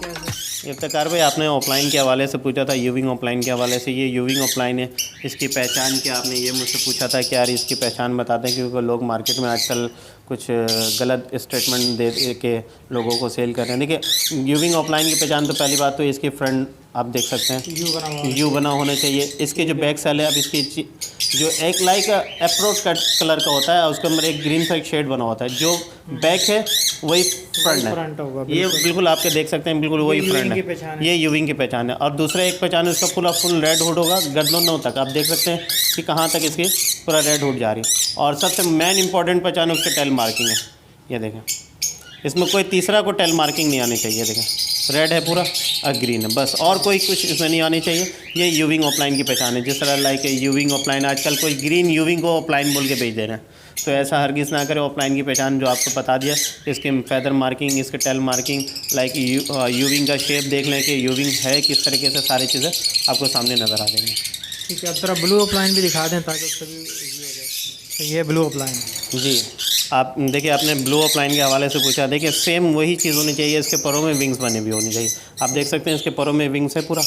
कैसे? इफ्तिकार भाई, आपने ऑफलाइन के हवाले से पूछा था, यूविंग ऑफलाइन के हवाले से। ये यूविंग ऑफलाइन है, इसकी पहचान क्या, आपने ये मुझसे पूछा था कि यार इसकी पहचान बताते हैं, क्योंकि लोग मार्केट में आजकल कुछ गलत स्टेटमेंट दे के लोगों को सेल कर रहे हैं। देखिए, यूविंग ऑफलाइन की पहचान तो पहली बात तो इसकी फ्रंट आप देख सकते हैं यू बना होना चाहिए। इसके जो बैक साइड है, अब इसकी जो एक लाइक अप्रोच कट कलर का होता है, उसके अंदर एक ग्रीन सा एक शेड बना होता है। जो बैक है वही फ्रंट है। ये बिल्कुल आपके देख सकते हैं, बिल्कुल वही फ्रंट है। ये यूविंग की पहचान है। और दूसरा एक पहचान है, उसका पूरा फुल रेड हुड होगा गर्दनों तक। आप देख सकते हैं कि कहाँ तक इसकी पूरा रेड हुड जा रही है। और सबसे मेन इंपॉर्टेंट पहचान उसके टेल मार्किंग है। ये देखें, इसमें कोई तीसरा को टेल मार्किंग नहीं आनी चाहिए। देखें, रेड है पूरा और ग्रीन है, बस। और कोई कुछ इसमें नहीं आनी चाहिए। ये यूविंग ऑफलाइन की पहचान है। जिस तरह लाइक यूविंग ऑफलाइन, आजकल कोई ग्रीन यूविंग को ऑफलाइन बोल के भेज दे रहे हैं, तो ऐसा हरगिज़ ना करें। ऑफलाइन की पहचान जो आपको बता दिया, इसके फैदर मार्किंग, इसके टेल मार्किंग, लाइक यूविंग का शेप देख लें कि यूविंग है किस तरीके से, सारी चीज़ें आपको सामने नज़र आ जाएंगी। ठीक है, अब थोड़ा ब्लू ऑफलाइन भी दिखा दें ताकि उससे भी इजी हो जाए। ये ब्लू ऑफलाइन जी, आप देखिए, आपने ब्लू ऑफलाइन के हवाले से पूछा। देखिए, सेम वही चीज़ होनी चाहिए। इसके परों में विंग्स बने भी होनी चाहिए। आप देख सकते हैं इसके परों में विंग्स है, पूरा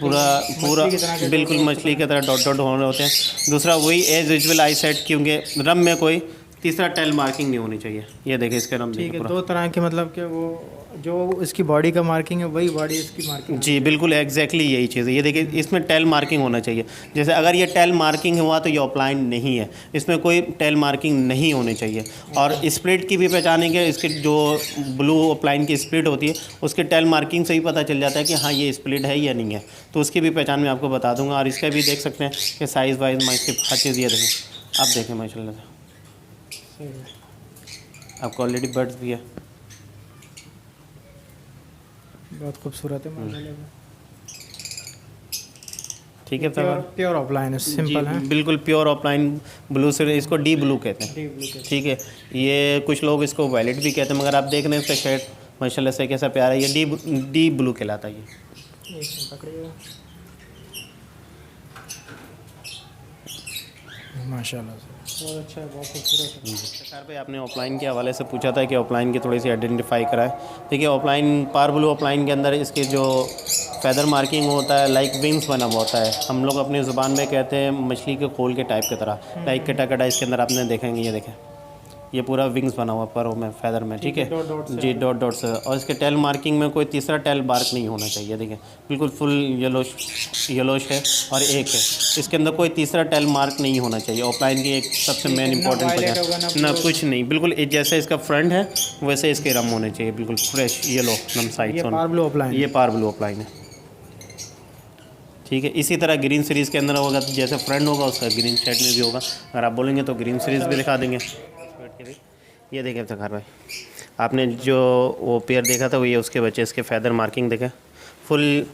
पूरा पूरा बिल्कुल मछली की तरह डॉट डॉट होने होते हैं। दूसरा वही एज यूजुअल आई सेट, क्योंकि रम में कोई तीसरा टेल मार्किंग नहीं होनी चाहिए। ये देखिए इसके रम, ठीक देखिए है। पूरा दो तरह के, मतलब कि वो जो इसकी बॉडी का मार्किंग है वही बॉडी इसकी मार्किंग। जी बिल्कुल, एग्जैक्टली यही चीज़ है। ये देखिए, इसमें टेल मार्किंग होना चाहिए। जैसे अगर ये टेल मार्किंग हुआ तो ये ऑफलाइन नहीं है, इसमें कोई टेल मार्किंग नहीं होनी चाहिए। और स्प्लिट की भी पहचानेंगे, इसकी जो ब्लू ऑफलाइन की स्प्लिट होती है उसके टेल मार्किंग से ही पता चल जाता है कि हाँ ये स्प्लिट है या नहीं है। तो उसकी भी पहचान मैं आपको बता दूंगा। और इसका भी देख सकते हैं कि साइज़ वाइज इसकी हर चीज़, ये देखें, आप देखें माशाल्लाह से, आपको ऑलरेडी बर्ड्स भी है। बहुत खूबसूरत है माशाल्लाह। ठीक है, प्योर ऑफलाइन है, सिंपल है, बिल्कुल प्योर ऑफलाइन ब्लू से, इसको डी ब्लू कहते हैं। ठीक है, ये कुछ लोग इसको वायलेट भी कहते हैं, मगर आप देख रहे हैं इसका शेड माशाल्लाह से कैसा प्यारा है। ये डी ब्लू कहलाता है। ये माशाल्लाह से बहुत अच्छा है, बहुत खूबसूरत है। सर भाई, आपने ऑफलाइन के हवाले से पूछा था कि ऑफलाइन की थोड़ी सी आइडेंटिफाई कराएं। देखिए, ऑफलाइन पार ब्लू ऑफलाइन के अंदर इसके जो फैदर मार्किंग होता है, लाइक विंग्स बना हुआ होता है। हम लोग अपनी ज़ुबान में कहते हैं मछली के खोल के टाइप की तरह, लाइक कटा कटा इसके अंदर आपने देखेंगे। ये देखें, ये पूरा विंग्स बना हुआ परों में, फैदर में। ठीक है जी, डॉट डॉट से। और इसके टेल मार्किंग में कोई तीसरा टेल मार्क नहीं होना चाहिए। देखिए, बिल्कुल फुल येलोश है। और एक है, इसके अंदर कोई तीसरा टेल मार्क नहीं होना चाहिए। ऑफलाइन की एक सबसे मेन इंपॉर्टेंट पहचान, ना कुछ नहीं, बिल्कुल जैसे इसका फ्रंट है वैसे इसके रम होने चाहिए, बिल्कुल फ्रेश येलो रम साइड। ये पार ब्लू ऑफलाइन है। ठीक है, इसी तरह ग्रीन सीरीज़ के अंदर होगा तो जैसे फ्रंट होगा उसका ग्रीन शेड में भी होगा। अगर आप बोलेंगे तो ग्रीन सीरीज़ भी दिखा देंगे। ये देखें इफ्तिखार भाई, आपने जो वो पेयर देखा था वो ये उसके बच्चे, इसके फैदर मार्किंग देखें, फुल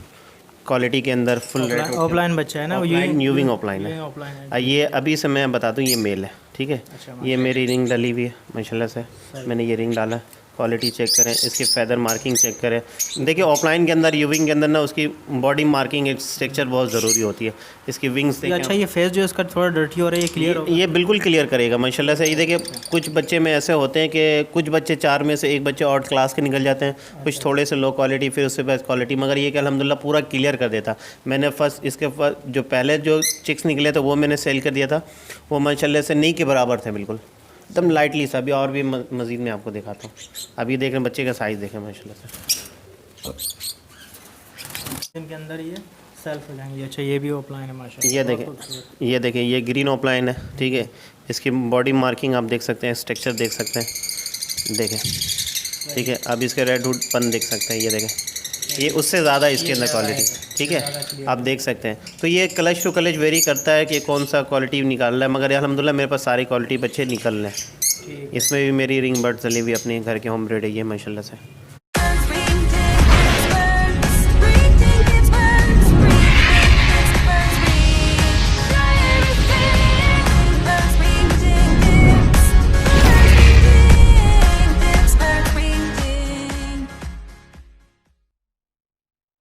क्वालिटी के अंदर, फुल रेड ऑफलाइन बच्चा है ना, यूविंग ऑफलाइन है। ये अभी से मैं बता दूं, ये मेल है। ठीक है, ये मेरी रिंग डली हुई है माशाल्लाह से, मैंने ये रिंग डाला। क्वालिटी चेक करें, इसकी फैदर मार्किंग चेक करें। देखिए, ऑफलाइन के अंदर, यूविंग के अंदर ना उसकी बॉडी मार्किंग एक स्ट्रक्चर बहुत ज़रूरी होती है। इसकी विंग्स देखिए। अच्छा, ये फेस जो इसका थोड़ा डर्टी हो रहा है, ये क्लियर ये बिल्कुल क्लियर करेगा माशाल्लाह से। ये देखिए, कुछ बच्चे में ऐसे होते हैं कि कुछ बच्चे 4 में से एक बच्चे आउट क्लास के निकल जाते हैं, कुछ थोड़े से लो क्वालिटी, फिर उससे बेस्ट क्वालिटी, मगर ये कि अल्हम्दुलिल्लाह पूरा क्लियर कर देता। मैंने इसके जो पहले जो चिक्स निकले थे वो मैंने सेल कर दिया था, वो माशाल्लाह से नहीं के बराबर थे, बिल्कुल एकदम लाइटली सा। अभी और भी मज़ीद मैं आपको दिखाता हूँ। अभी देख रहे हैं बच्चे का साइज़ देखें माशाल्लाह से। इनके अंदर ये सेल्फ हो जाएंगे। अच्छा, ये भी ऑफलाइन है माशाल्लाह। ये देखें, ये ग्रीन ऑफलाइन है। ठीक है, इसकी बॉडी मार्किंग आप देख सकते हैं, स्ट्रक्चर देख सकते हैं, देखें। ठीक है, अब इसके रेड हुड पन देख सकते हैं। ये देखें, ये उससे ज़्यादा इसके अंदर क्वालिटी। ठीक है, आप देख सकते हैं। तो ये कलच टू कलच वेरी करता है कि कौन सा क्वालिटी निकाल रहा है, मगर अल्हम्दुलिल्लाह मेरे पास सारी क्वालिटी बच्चे निकल रहे हैं। इसमें भी मेरी रिंग बर्ड चली हुई अपने घर के होम ब्रीड है ये माशाल्लाह से।